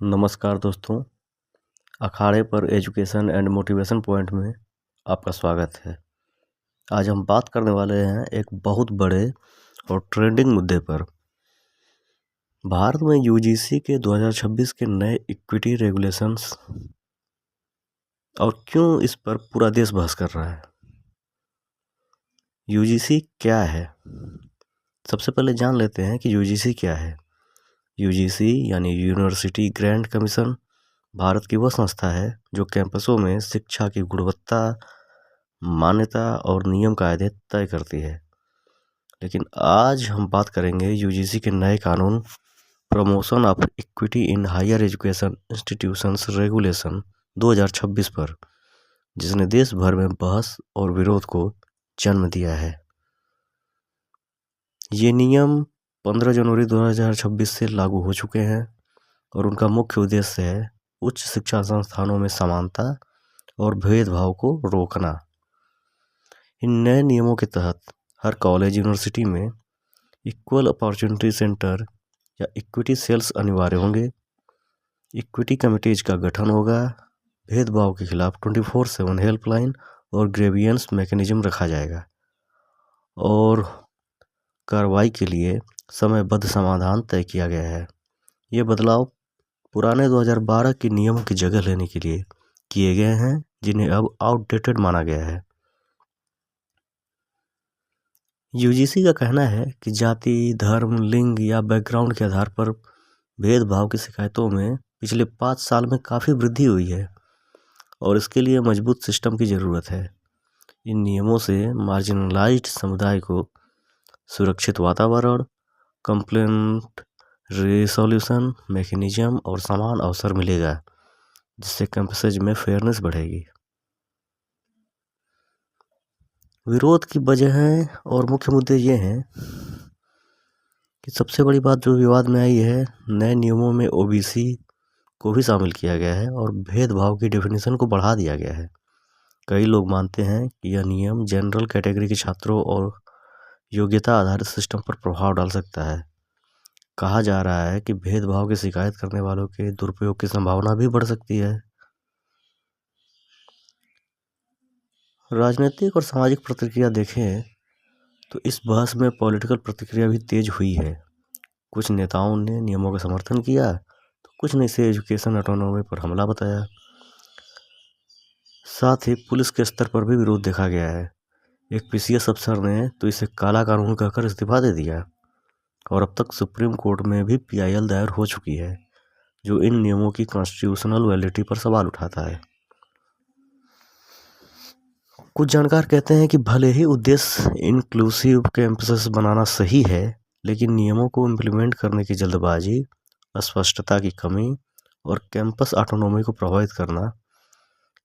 नमस्कार दोस्तों, अखाड़े पर एजुकेशन एंड मोटिवेशन पॉइंट में आपका स्वागत है। आज हम बात करने वाले हैं एक बहुत बड़े और ट्रेंडिंग मुद्दे पर। भारत में यूजीसी के 2026 के नए इक्विटी रेगुलेशंस और क्यों इस पर पूरा देश बहस कर रहा है। यूजीसी क्या है? सबसे पहले जान लेते हैं कि यूजीसी क्या है। यूजीसी यानी यूनिवर्सिटी ग्रांट कमीशन भारत की वह संस्था है जो कैंपसों में शिक्षा की गुणवत्ता, मान्यता और नियम कायदे तय करती है। लेकिन आज हम बात करेंगे यूजीसी के नए कानून promotion of equity in higher education institutions regulation 2026 पर, जिसने देश भर में बहस और विरोध को जन्म दिया है। ये नियम 15 जनवरी 2026 से लागू हो चुके हैं और उनका मुख्य उद्देश्य है उच्च शिक्षा संस्थानों में समानता और भेदभाव को रोकना। इन नए नियमों के तहत हर कॉलेज यूनिवर्सिटी में इक्वल अपॉर्चुनिटी सेंटर या इक्विटी सेल्स अनिवार्य होंगे। इक्विटी कमिटीज का गठन होगा। भेदभाव के खिलाफ 24/7 हेल्पलाइन और ग्रेवियंस मैकेनिज्म रखा जाएगा और कार्रवाई के लिए समयबद्ध समाधान तय किया गया है। ये बदलाव पुराने 2012 के नियमों की जगह लेने के लिए किए गए हैं, जिन्हें अब आउटडेटेड माना गया है। यूजीसी का कहना है कि जाति, धर्म, लिंग या बैकग्राउंड के आधार पर भेदभाव की शिकायतों में पिछले 5 साल में काफ़ी वृद्धि हुई है और इसके लिए मजबूत सिस्टम की ज़रूरत है। इन नियमों से मार्जिनलाइज्ड समुदाय को सुरक्षित वातावरण, कंप्लेंट रिसोल्यूशन मैकेनिज्म और समान अवसर मिलेगा, जिससे कैंपसेज में फेयरनेस बढ़ेगी। विरोध की वजहें और मुख्य मुद्दे ये हैं कि सबसे बड़ी बात जो विवाद में आई है, नए नियमों में ओबीसी को भी शामिल किया गया है और भेदभाव की डेफिनेशन को बढ़ा दिया गया है। कई लोग मानते हैं कि यह नियम जनरल कैटेगरी के छात्रों और योग्यता आधारित सिस्टम पर प्रभाव डाल सकता है। कहा जा रहा है कि भेदभाव की शिकायत करने वालों के दुरुपयोग की संभावना भी बढ़ सकती है। राजनीतिक और सामाजिक प्रतिक्रिया देखें तो इस बहस में पॉलिटिकल प्रतिक्रिया भी तेज हुई है। कुछ नेताओं ने नियमों का समर्थन किया तो कुछ ने इसे एजुकेशन ऑटोनॉमी पर हमला बताया। साथ ही पुलिस के स्तर पर भी विरोध देखा गया है। एक पीसीएस अफसर ने तो इसे काला कानून कहकर इस्तीफा दे दिया और अब तक सुप्रीम कोर्ट में भी पीआईएल दायर हो चुकी है, जो इन नियमों की कॉन्स्टिट्यूशनल वैलिडिटी पर सवाल उठाता है। कुछ जानकार कहते हैं कि भले ही उद्देश्य इंक्लूसिव कैंपसेस बनाना सही है, लेकिन नियमों को इम्प्लीमेंट करने की जल्दबाजी, अस्पष्टता की कमी और कैंपस ऑटोनॉमी को प्रभावित करना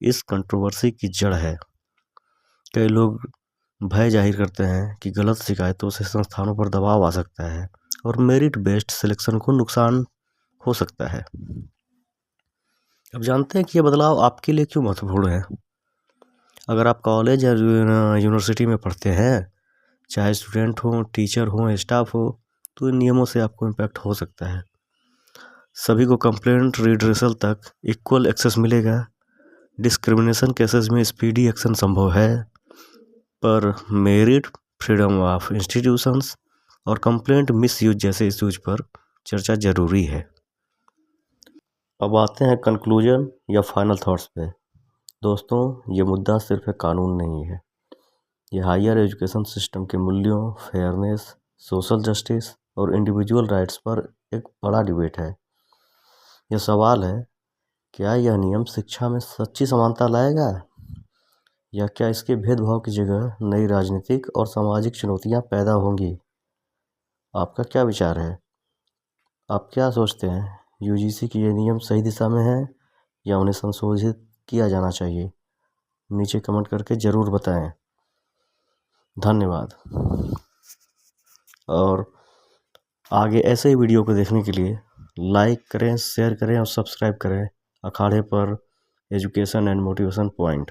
इस कंट्रोवर्सी की जड़ है। कई लोग भय जाहिर करते हैं कि गलत शिकायतों से संस्थानों पर दबाव आ सकता है और मेरिट बेस्ड सिलेक्शन को नुकसान हो सकता है। अब जानते हैं कि ये बदलाव आपके लिए क्यों महत्वपूर्ण है। अगर आप कॉलेज या यूनिवर्सिटी में पढ़ते हैं, चाहे स्टूडेंट हो, टीचर हो, स्टाफ हो, तो इन नियमों से आपको इम्पैक्ट हो सकता है। सभी को कंप्लेंट रिड्रेसल तक इक्वल एक्सेस मिलेगा। डिस्क्रिमिनेशन केसेस में स्पीडी एक्शन संभव है, पर मेरिट, फ्रीडम ऑफ इंस्टीट्यूशंस और कंप्लेंट मिसयूज जैसे इश्यूज पर चर्चा जरूरी है। अब आते हैं कंक्लूजन या फाइनल थॉट्स पे। दोस्तों, ये मुद्दा सिर्फ एक कानून नहीं है, ये हायर एजुकेशन सिस्टम के मूल्यों, फेयरनेस, सोशल जस्टिस और इंडिविजुअल राइट्स पर एक बड़ा डिबेट है। यह सवाल है, क्या यह नियम शिक्षा में सच्ची समानता लाएगा या क्या इसके भेदभाव की जगह नई राजनीतिक और सामाजिक चुनौतियां पैदा होंगी? आपका क्या विचार है? आप क्या सोचते हैं, यूजीसी के ये नियम सही दिशा में हैं या उन्हें संशोधित किया जाना चाहिए? नीचे कमेंट करके ज़रूर बताएं। धन्यवाद। और आगे ऐसे ही वीडियो को देखने के लिए लाइक करें, शेयर करें और सब्सक्राइब करें अखाड़े पर एजुकेशन एंड मोटिवेशन पॉइंट।